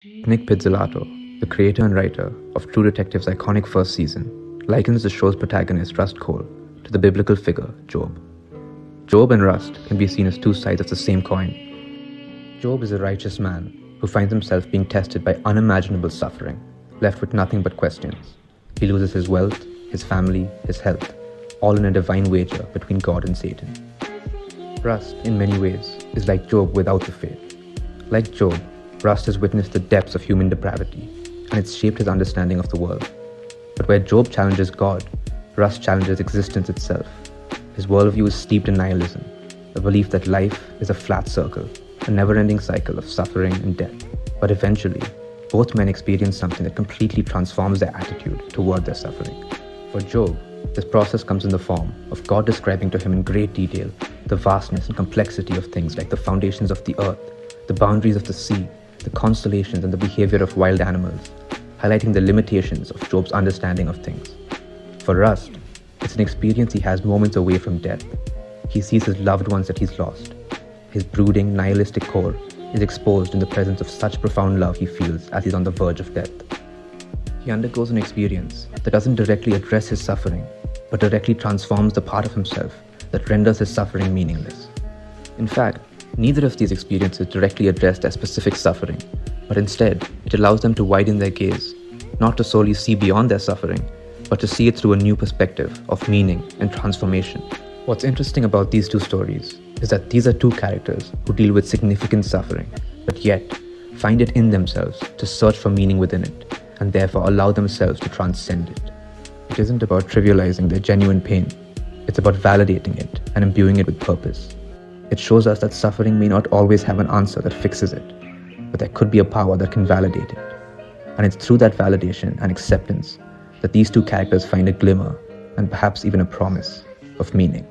Nic Pizzolatto, the creator and writer of True Detective's iconic first season, likens the show's protagonist Rust Cohle to the biblical figure Job. Job and Rust can be seen as two sides of the same coin. Job is a righteous man who finds himself being tested by unimaginable suffering, left with nothing but questions. He loses his wealth, his family, his health, all in a divine wager between God and Satan. Rust, in many ways, is like Job without the faith. Like Job, Rust has witnessed the depths of human depravity, and it's shaped his understanding of the world. But where Job challenges God, Rust challenges existence itself. His worldview is steeped in nihilism, a belief that life is a flat circle, a never-ending cycle of suffering and death. But eventually, both men experience something that completely transforms their attitude toward their suffering. For Job, this process comes in the form of God describing to him in great detail the vastness and complexity of things like the foundations of the earth, the boundaries of the sea, the constellations and the behavior of wild animals, highlighting the limitations of Job's understanding of things. For Rust, it's an experience he has moments away from death. He sees his loved ones that he's lost. His brooding, nihilistic core is exposed in the presence of such profound love he feels as he's on the verge of death. He undergoes an experience that doesn't directly address his suffering, but directly transforms the part of himself that renders his suffering meaningless. In fact, neither of these experiences directly address their specific suffering, but instead, it allows them to widen their gaze, not to solely see beyond their suffering, but to see it through a new perspective of meaning and transformation. What's interesting about these two stories is that these are two characters who deal with significant suffering, but yet find it in themselves to search for meaning within it, and therefore allow themselves to transcend it. It isn't about trivializing their genuine pain, it's about validating it and imbuing it with purpose. It shows us that suffering may not always have an answer that fixes it, but there could be a power that can validate it. And it's through that validation and acceptance that these two characters find a glimmer, and perhaps even a promise, of meaning.